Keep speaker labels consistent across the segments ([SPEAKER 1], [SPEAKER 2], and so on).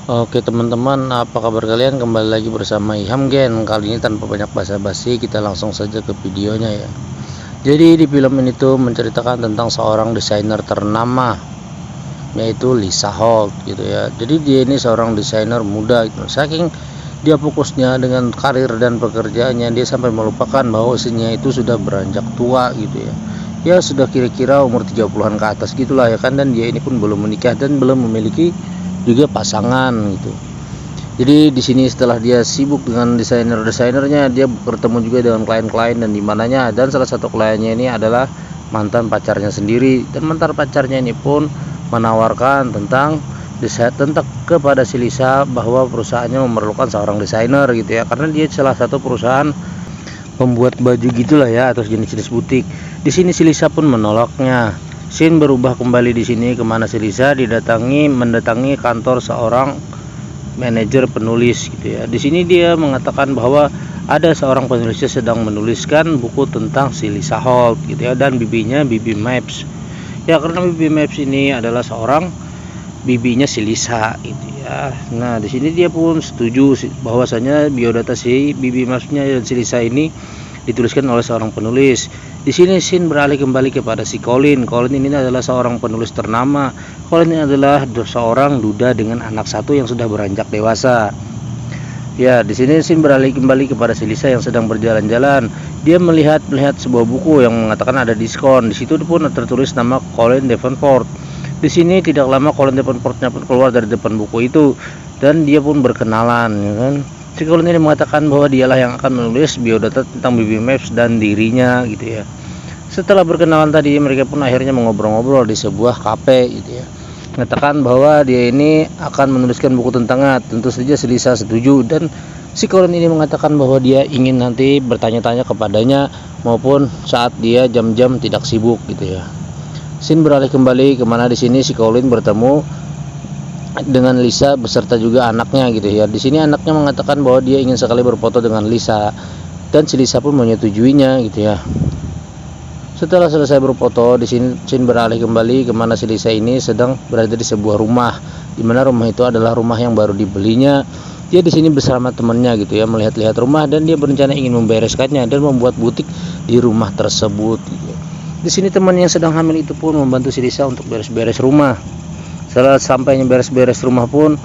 [SPEAKER 1] Oke teman-teman, apa kabar kalian? Kembali lagi bersama Iham Gen. Kali ini tanpa banyak basa-basi, kita langsung saja ke videonya ya. Jadi di film ini tuh menceritakan tentang seorang desainer ternama, yaitu Lisa Holt gitu ya. Jadi dia ini seorang desainer muda gitu. Saking dia fokusnya dengan karir dan pekerjaannya, dia sampai melupakan bahwa usianya itu sudah beranjak tua gitu ya. Ya sudah kira-kira umur 30-an ke atas gitulah ya kan, dan dia ini pun belum menikah dan belum memiliki juga pasangan gitu. Jadi di sini setelah dia sibuk dengan desainer-desainernya, dia bertemu juga dengan klien-klien dan dimananya, dan salah satu kliennya ini adalah mantan pacarnya sendiri, dan mantan pacarnya ini pun menawarkan tentang desain tentang kepada si Lisa bahwa perusahaannya memerlukan seorang desainer gitu ya, karena dia salah satu perusahaan pembuat baju gitulah ya, atau jenis-jenis butik. Di sini si Lisa pun menolaknya. Scene berubah kembali di sini kemana si Lisa mendatangi kantor seorang manajer penulis gitu ya. Di sini dia mengatakan bahwa ada seorang penulisnya sedang menuliskan buku tentang si Lisa Holt gitu ya, dan bibinya Bibi Maps. Ya karena Bibi Maps ini adalah seorang bibinya si Lisa gitu ya. Nah di sini dia pun setuju bahwasanya biodata si Bibi Mapsnya dan si Lisa ini dituliskan oleh seorang penulis. Di sini scene beralih kembali kepada si Colin. Colin ini adalah seorang penulis ternama. Colin ini adalah seorang duda dengan anak satu yang sudah beranjak dewasa. Ya, di sini scene beralih kembali kepada si Lisa yang sedang berjalan-jalan. Dia melihat sebuah buku yang mengatakan ada diskon. Di situ pun tertulis nama Colin Davenport. Di sini tidak lama Colin Davenportnya pun keluar dari depan buku itu, dan dia pun berkenalan ya kan. Si Colin ini mengatakan bahwa dialah yang akan menulis biodata tentang Bibi Maps dan dirinya gitu ya. Setelah berkenalan tadi, mereka pun akhirnya mengobrol-ngobrol di sebuah kafe gitu ya. Mengatakan bahwa dia ini akan menuliskan buku tentangnya. Tentu saja si Lisa setuju, dan si Colin ini mengatakan bahwa dia ingin nanti bertanya-tanya kepadanya maupun saat dia jam-jam tidak sibuk gitu ya. Scene beralih kembali kemana di sini si Colin bertemu dengan Lisa beserta juga anaknya gitu ya. Di sini anaknya mengatakan bahwa dia ingin sekali berfoto dengan Lisa, dan si Lisa pun menyetujuinya gitu ya. Setelah selesai berfoto, di sini scene beralih kembali kemana si Lisa ini sedang berada di sebuah rumah, di mana rumah itu adalah rumah yang baru dibelinya. Dia di sini bersama temannya gitu ya, melihat-lihat rumah, dan dia berencana ingin membereskannya dan membuat butik di rumah tersebut gitu ya. Di sini teman yang sedang hamil itu pun membantu si Lisa untuk beres-beres rumah. Setelah sampainya beres-beres rumah pun,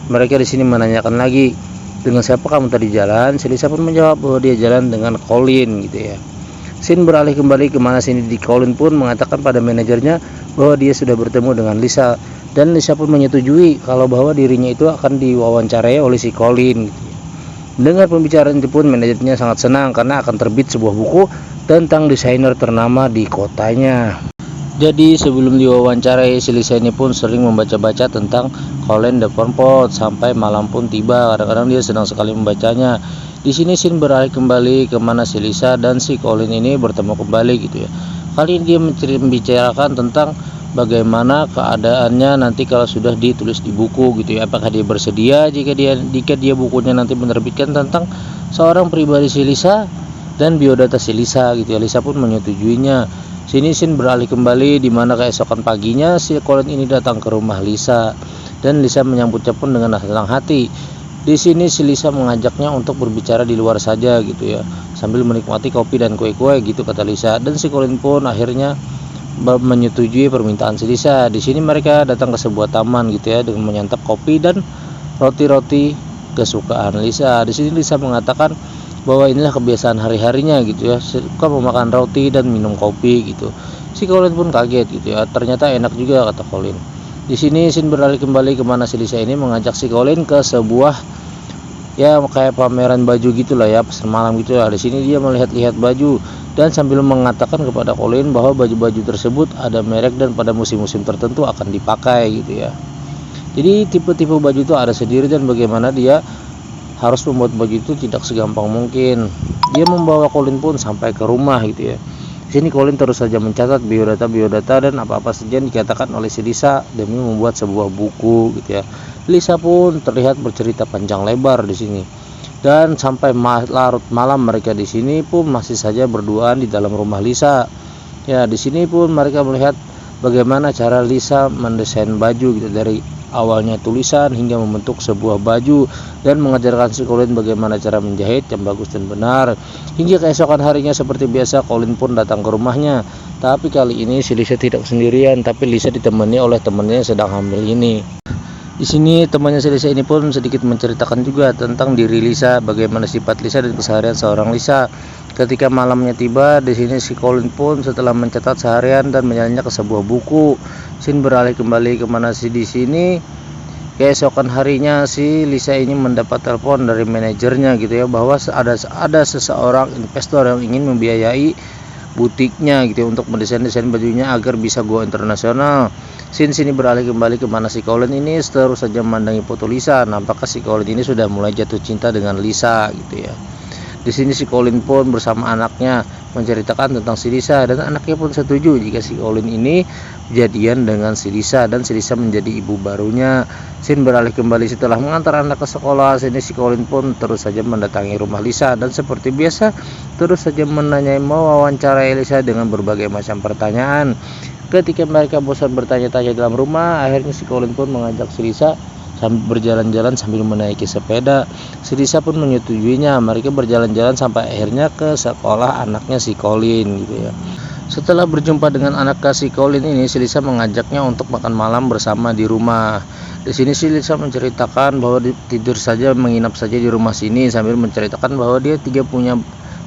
[SPEAKER 1] mereka di sini menanyakan lagi, dengan siapa kamu tadi jalan? Si Lisa pun menjawab bahwa dia jalan dengan Colin gitu ya. Scene beralih kembali kemana sini di Colin pun mengatakan pada manajernya bahwa dia sudah bertemu dengan Lisa, dan Lisa pun menyetujui kalau bahwa dirinya itu akan diwawancarai oleh si Colin gitu ya. Dengan pembicaraan itu pun manajernya sangat senang karena akan terbit sebuah buku tentang desainer ternama di kotanya. Jadi sebelum diwawancarai, si Lisa ini pun sering membaca-baca tentang Colin Davenport sampai malam pun tiba. Kadang-kadang dia senang sekali membacanya. Di sini scene beralih kembali kemana si Lisa dan si Colin ini bertemu kembali gitu ya. Kali ini dia membicarakan tentang bagaimana keadaannya nanti kalau sudah ditulis di buku gitu ya. Apakah dia bersedia jika dia bukunya nanti menerbitkan tentang seorang pribadi si Lisa dan biodata si Lisa gitu ya. Lisa pun menyetujuinya. Sini scene beralih kembali di mana keesokan paginya si Colin ini datang ke rumah Lisa, dan Lisa menyambutnya pun dengan senang hati. Di sini si Lisa mengajaknya untuk berbicara di luar saja gitu ya, sambil menikmati kopi dan kue-kue gitu kata Lisa, dan si Colin pun akhirnya menyetujui permintaan si Lisa. Di sini mereka datang ke sebuah taman gitu ya, dengan menyantap kopi dan roti-roti kesukaan Lisa. Di sini Lisa mengatakan bahwa inilah kebiasaan hari-harinya gitu ya, suka memakan roti dan minum kopi gitu. Si Colin pun kaget gitu ya, ternyata enak juga kata Colin. Di sini scene beralih kembali kemana si Lisa ini mengajak si Colin ke sebuah ya kayak pameran baju gitulah ya, pasar malam gitu ya. Di sini dia melihat-lihat baju dan sambil mengatakan kepada Colin bahwa baju-baju tersebut ada merek dan pada musim-musim tertentu akan dipakai gitu ya. Jadi tipe-tipe baju itu ada sendiri, dan bagaimana dia harus membuat baju itu tidak segampang mungkin. Dia membawa Colin pun sampai ke rumah gitu ya. Di sini Colin terus saja mencatat biodata dan apa-apa saja yang dikatakan oleh si Lisa demi membuat sebuah buku gitu ya. Lisa pun terlihat bercerita panjang lebar di sini. Dan sampai larut malam mereka di sini pun masih saja berduaan di dalam rumah Lisa. Ya, di sini pun mereka melihat bagaimana cara Lisa mendesain baju gitu, dari awalnya tulisan hingga membentuk sebuah baju, dan mengajarkan si Colin bagaimana cara menjahit yang bagus dan benar. Hingga keesokan harinya seperti biasa, Colin pun datang ke rumahnya. Tapi kali ini si Lisa tidak sendirian, tapi Lisa ditemani oleh temannya yang sedang hamil ini. Di sini temannya si Lisa ini pun sedikit menceritakan juga tentang diri Lisa, bagaimana sifat Lisa dan keseharian seorang Lisa. Ketika malamnya tiba, di sini si Colin pun setelah mencatat seharian dan menyalinnya ke sebuah buku. Scene beralih kembali kemana sih di sini? Keesokan harinya si Lisa ini mendapat telepon dari manajernya gitu ya, bahwa ada seseorang investor yang ingin membiayai butiknya gitu ya, untuk mendesain bajunya agar bisa go internasional. Scene sini beralih kembali kemana si Colin ini terus saja memandangi foto Lisa. Nampaknya si Colin ini sudah mulai jatuh cinta dengan Lisa gitu ya. Di sini si Colin pun bersama anaknya menceritakan tentang si Lisa, dan anaknya pun setuju jika si Colin ini jadian dengan si Lisa dan si Lisa menjadi ibu barunya. Scene beralih kembali setelah mengantar anak ke sekolah. Sini si Colin pun terus saja mendatangi rumah Lisa, dan seperti biasa terus saja menanyai, mewawancarai Lisa dengan berbagai macam pertanyaan. Ketika mereka bosan bertanya-tanya dalam rumah, akhirnya si Colin pun mengajak si Lisa sambil berjalan-jalan sambil menaiki sepeda. Si Lisa pun menyetujuinya. Mereka berjalan-jalan sampai akhirnya ke sekolah anaknya si Colin gitu ya. Setelah berjumpa dengan anak si Colin ini, si Lisa mengajaknya untuk makan malam bersama di rumah. Di sini si Lisa menceritakan bahwa tidur saja, menginap saja di rumah sini, sambil menceritakan bahwa dia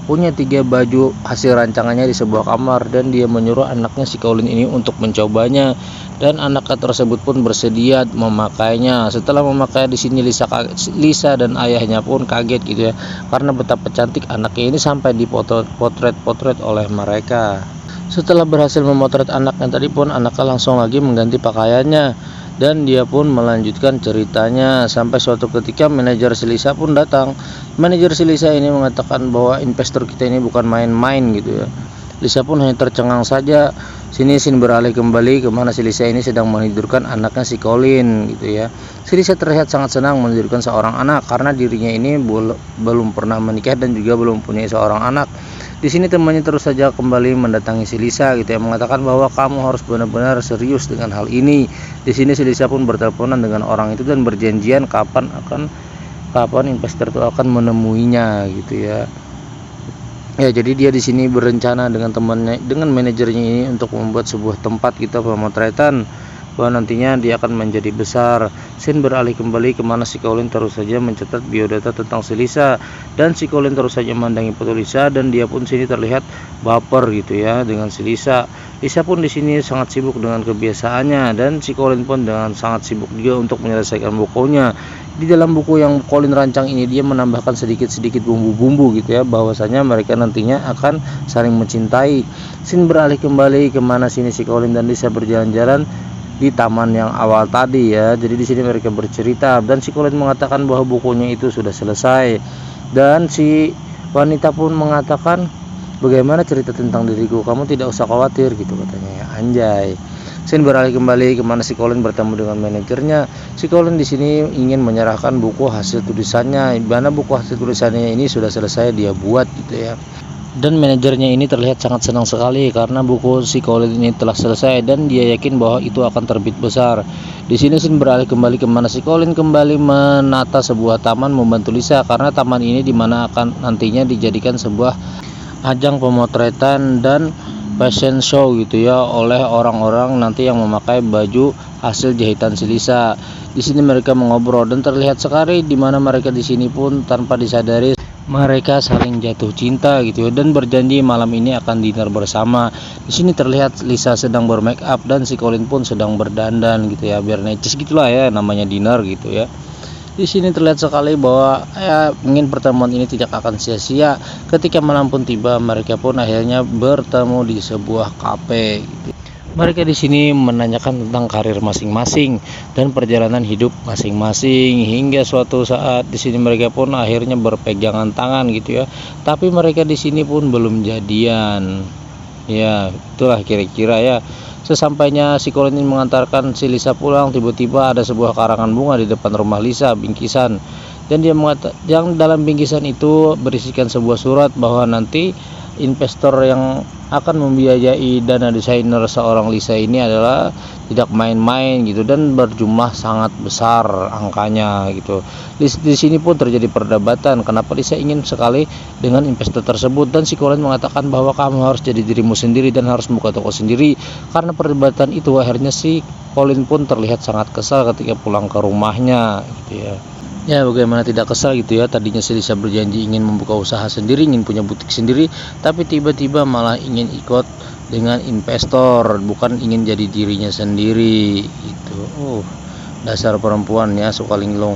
[SPEAKER 1] punya tiga baju hasil rancangannya di sebuah kamar, dan dia menyuruh anaknya si Colin ini untuk mencobanya, dan anak tersebut pun bersedia memakainya. Setelah memakai, di sini Lisa dan ayahnya pun kaget gitu ya, karena betapa cantik anaknya ini sampai dipotret oleh mereka. Setelah berhasil memotret anaknya tadi pun, anaknya langsung lagi mengganti pakaiannya, dan dia pun melanjutkan ceritanya sampai suatu ketika manajer si Lisa pun datang. Manajer si Lisa ini mengatakan bahwa investor kita ini bukan main-main gitu ya. Lisa pun hanya tercengang saja. Sini beralih kembali kemana si Lisa ini sedang menidurkan anaknya si Colin gitu ya. Si Lisa terlihat sangat senang menidurkan seorang anak, karena dirinya ini belum pernah menikah dan juga belum punya seorang anak. Di sini temannya terus saja kembali mendatangi si Lisa gitu ya, mengatakan bahwa kamu harus benar-benar serius dengan hal ini. Di sini si Lisa pun berteleponan dengan orang itu dan berjanjian kapan investor itu akan menemuinya gitu ya. Ya, jadi dia di sini berencana dengan temannya, dengan manajernya ini, untuk membuat sebuah tempat kita pemotretan, bahwa nantinya dia akan menjadi besar. Scene beralih kembali kemana si Colin terus saja mencatat biodata tentang si Lisa, dan si Colin terus saja memandangi foto Lisa, dan dia pun sini terlihat baper gitu ya dengan si Lisa. Lisa pun di sini sangat sibuk dengan kebiasaannya, dan si Colin pun dengan sangat sibuk juga untuk menyelesaikan bukunya. Di dalam buku yang Colin rancang ini, dia menambahkan sedikit-sedikit bumbu-bumbu gitu ya, bahwasanya mereka nantinya akan saling mencintai. Scene beralih kembali kemana sini si Colin dan Lisa berjalan-jalan di taman yang awal tadi ya. Jadi di sini mereka bercerita, dan si Colin mengatakan bahwa bukunya itu sudah selesai, dan si wanita pun mengatakan, bagaimana cerita tentang diriku, kamu tidak usah khawatir gitu katanya ya. Anjay. Scene beralih kembali kemana si Colin bertemu dengan manajernya. Si Colin di sini ingin menyerahkan buku hasil tulisannya, mana buku hasil tulisannya ini sudah selesai dia buat gitu ya. Dan manajernya ini terlihat sangat senang sekali karena buku si Colin ini telah selesai, dan dia yakin bahwa itu akan terbit besar. Di sini scene beralih kembali kemana si Colin kembali menata sebuah taman membantu Lisa, karena taman ini dimana akan nantinya dijadikan sebuah ajang pemotretan dan fashion show gitu ya, oleh orang-orang nanti yang memakai baju hasil jahitan si Lisa. Di sini mereka mengobrol, dan terlihat sekali di mana mereka di sini pun tanpa disadari mereka saling jatuh cinta gitu ya, dan berjanji malam ini akan dinner bersama. Di sini terlihat Lisa sedang bermake up, dan si Colin pun sedang berdandan gitu ya, biar necis gitulah ya, namanya dinner gitu ya. Di sini terlihat sekali bahwa ingin pertemuan ini tidak akan sia-sia. Ketika malam pun tiba, mereka pun akhirnya bertemu di sebuah kafe gitu. Mereka di sini menanyakan tentang karir masing-masing dan perjalanan hidup masing-masing, hingga suatu saat di sini mereka pun akhirnya berpegangan tangan gitu ya. Tapi mereka di sini pun belum jadian. Ya, itulah kira-kira ya. Sesampainya si Colin mengantarkan si Lisa pulang, tiba-tiba ada sebuah karangan bunga di depan rumah Lisa, bingkisan. Dan yang dalam bingkisan itu berisikan sebuah surat bahwa nanti investor yang akan membiayai dana desainer seorang Lisa ini adalah tidak main-main gitu, dan berjumlah sangat besar angkanya gitu. Di sini pun terjadi perdebatan kenapa Lisa ingin sekali dengan investor tersebut, dan si Colin mengatakan bahwa kamu harus jadi dirimu sendiri dan harus buka toko sendiri. Karena perdebatan itu akhirnya si Colin pun terlihat sangat kesal ketika pulang ke rumahnya gitu ya. Ya, bagaimana tidak kesal gitu ya. Tadinya si Lisa berjanji ingin membuka usaha sendiri, ingin punya butik sendiri, tapi tiba-tiba malah ingin ikut dengan investor, bukan ingin jadi dirinya sendiri gitu. Dasar perempuan ya, suka linglung.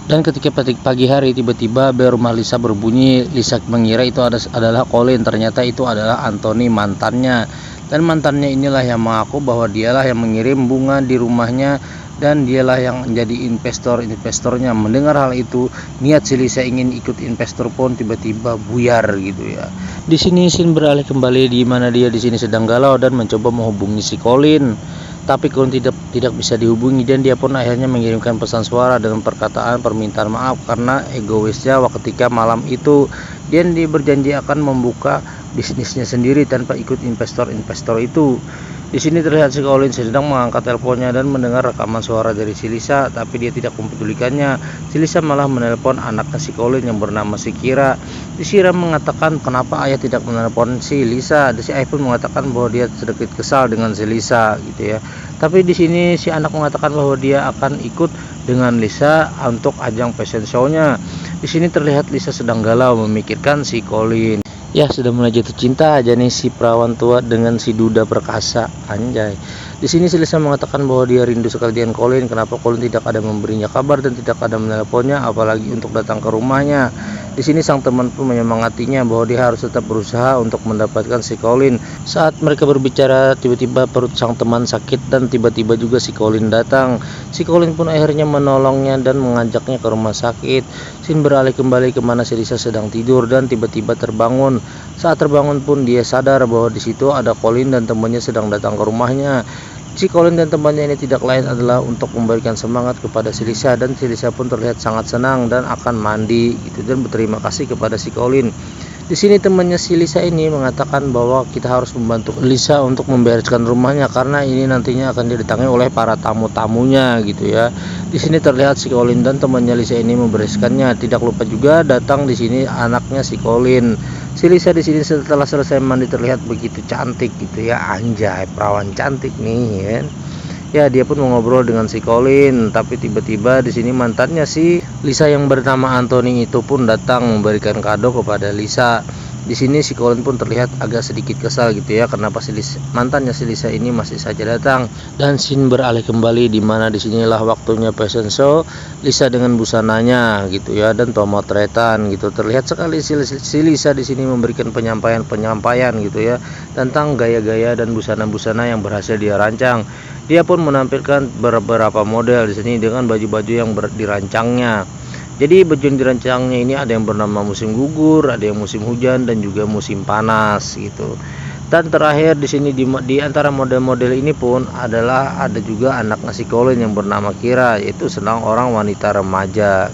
[SPEAKER 1] Dan ketika pagi hari tiba-tiba bel rumah Lisa berbunyi. Lisa mengira itu adalah Colin, ternyata itu adalah Anthony, mantannya. Dan mantannya inilah yang mengaku bahwa dialah yang mengirim bunga di rumahnya, dan dialah yang menjadi investornya. Mendengar hal itu, niat si Lisa ingin ikut investor pun tiba-tiba buyar gitu ya. Di sini scene beralih kembali di mana dia di sini sedang galau dan mencoba menghubungi si Colin, tapi Colin tidak bisa dihubungi, dan dia pun akhirnya mengirimkan pesan suara dengan perkataan permintaan maaf karena egoisnya ketika malam itu. Dan dia berjanji akan membuka bisnisnya sendiri tanpa ikut investor itu. Di sini terlihat si Colin sedang mengangkat teleponnya dan mendengar rekaman suara dari si Lisa, tapi dia tidak mempedulikannya. Si Lisa malah menelpon anaknya si Colin yang bernama si Kira. Si Kira mengatakan kenapa ayah tidak menelpon si Lisa. Si ayah pun mengatakan bahwa dia sedikit kesal dengan si Lisa gitu ya. Tapi di sini si anak mengatakan bahwa dia akan ikut dengan Lisa untuk ajang fashion show-nya. Di sini terlihat Lisa sedang galau memikirkan si Colin. Ya, sudah mulai jatuh cinta aja nih si perawan tua dengan si duda perkasa, anjay. Di sini si Lisa mengatakan bahwa dia rindu sekali dengan Colin. Kenapa Colin tidak ada memberinya kabar dan tidak ada menelponnya, apalagi untuk datang ke rumahnya. Di sini sang teman pun menyemangatinya bahwa dia harus tetap berusaha untuk mendapatkan si Colin. Saat mereka berbicara, tiba-tiba perut sang teman sakit dan tiba-tiba juga si Colin datang. Si Colin pun akhirnya menolongnya dan mengajaknya ke rumah sakit. Scene beralih kembali ke mana si Lisa sedang tidur dan tiba-tiba terbangun. Saat terbangun pun dia sadar bahwa di situ ada Colin dan temannya sedang datang ke rumahnya. Si Colin dan temannya ini tidak lain adalah untuk memberikan semangat kepada si Lisa, dan si Lisa pun terlihat sangat senang dan akan mandi gitu dan berterima kasih kepada si Colin. Di sini temannya si Lisa ini mengatakan bahwa kita harus membantu Lisa untuk membereskan rumahnya karena ini nantinya akan didatangi oleh para tamu-tamunya gitu ya. Di sini terlihat si Colin dan temannya Lisa ini membereskannya. Tidak lupa juga datang di sini anaknya si Colin. Si Lisa di sini setelah selesai mandi terlihat begitu cantik gitu ya, anjay, perawan cantik nih ya. Ya, dia pun mengobrol dengan si Colin, tapi tiba-tiba di sini mantannya si Lisa yang bernama Anthony itu pun datang memberikan kado kepada Lisa. Di sini si Colin pun terlihat agak sedikit kesal gitu ya, kenapa si Lisa, mantannya si Lisa ini masih saja datang. Dan scene beralih kembali di mana disinilah waktunya fashion show Lisa dengan busananya gitu ya, dan pemotretan gitu. Terlihat sekali si Lisa di sini memberikan penyampaian gitu ya tentang gaya-gaya dan busana-busana yang berhasil dia rancang. Dia pun menampilkan beberapa model di sini dengan baju-baju yang dirancangnya. Jadi baju yang dirancangnya ini ada yang bernama musim gugur, ada yang musim hujan, dan juga musim panas gitu. Dan terakhir di sini di antara model-model ini pun ada juga anak si Colin yang bernama Kira, yaitu sedang orang wanita remaja.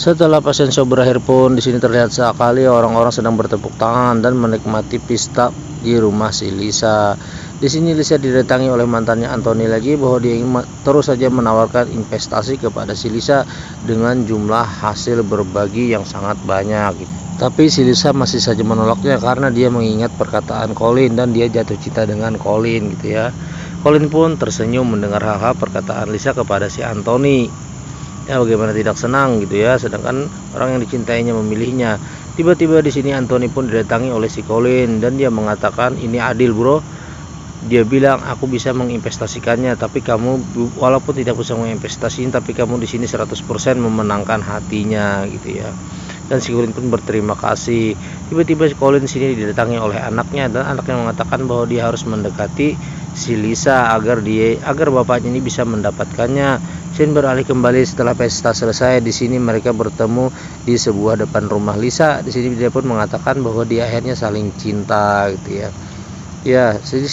[SPEAKER 1] Setelah fashion show berakhir pun di sini terlihat sekali orang-orang sedang bertepuk tangan dan menikmati pesta di rumah si Lisa. Di sini Lisa didatangi oleh mantannya Anthony lagi bahwa dia ingin terus saja menawarkan investasi kepada si Lisa dengan jumlah hasil berbagi yang sangat banyak. Tapi si Lisa masih saja menolaknya karena dia mengingat perkataan Colin dan dia jatuh cinta dengan Colin gitu ya. Colin pun tersenyum mendengar hal-hal perkataan Lisa kepada si Anthony. Ya, bagaimana tidak senang gitu ya, sedangkan orang yang dicintainya memilihnya. Tiba-tiba di sini Anthony pun didatangi oleh si Colin dan dia mengatakan, "Ini adil, bro." Dia bilang, "Aku bisa menginvestasikannya, tapi kamu walaupun tidak bisa menginvestasikan, tapi kamu di sini 100% memenangkan hatinya," gitu ya. Dan si Colin pun berterima kasih. Tiba-tiba si Colin sini didatangi oleh anaknya dan anaknya mengatakan bahwa dia harus mendekati si Lisa agar bapaknya ini bisa mendapatkannya. Scene beralih kembali setelah pesta selesai. Di sini mereka bertemu di sebuah depan rumah Lisa. Di sini dia pun mengatakan bahwa dia akhirnya saling cinta gitu ya. Ya, di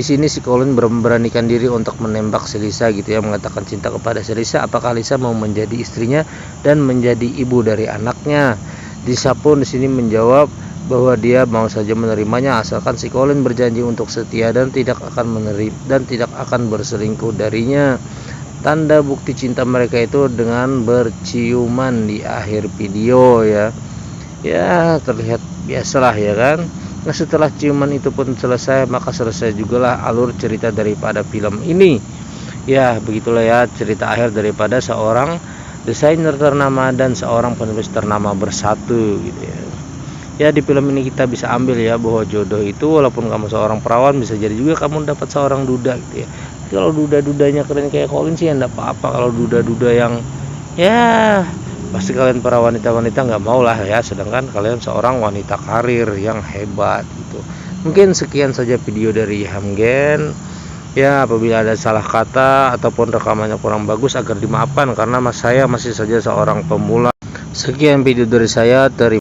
[SPEAKER 1] sini si Colin memberanikan diri untuk menembak si Lisa gitu ya, mengatakan cinta kepada si Lisa. Apakah Lisa mau menjadi istrinya dan menjadi ibu dari anaknya? Lisa pun di sini menjawab bahwa dia mau saja menerimanya asalkan si Colin berjanji untuk setia dan tidak akan berselingkuh darinya. Tanda bukti cinta mereka itu dengan berciuman di akhir video ya. Ya, terlihat biasalah ya kan. Nah, setelah ciuman itu pun selesai, maka selesai jugalah alur cerita daripada film ini. Ya, begitulah ya cerita akhir daripada seorang desainer ternama dan seorang penulis ternama bersatu gitu ya. Ya, di film ini kita bisa ambil ya bahwa jodoh itu walaupun kamu seorang perawan, bisa jadi juga kamu dapat seorang duda gitu ya. Tapi kalau duda-dudanya keren kayak Colin sih ya enggak apa-apa. Kalau duda-duda yang ya pasti kalian para wanita-wanita nggak mau lah ya, sedangkan kalian seorang wanita karir yang hebat gitu. Mungkin sekian saja video dari Hamgen ya. Apabila ada salah kata ataupun rekamannya kurang bagus agar dimaafkan karena saya masih saja seorang pemula. Sekian video dari saya.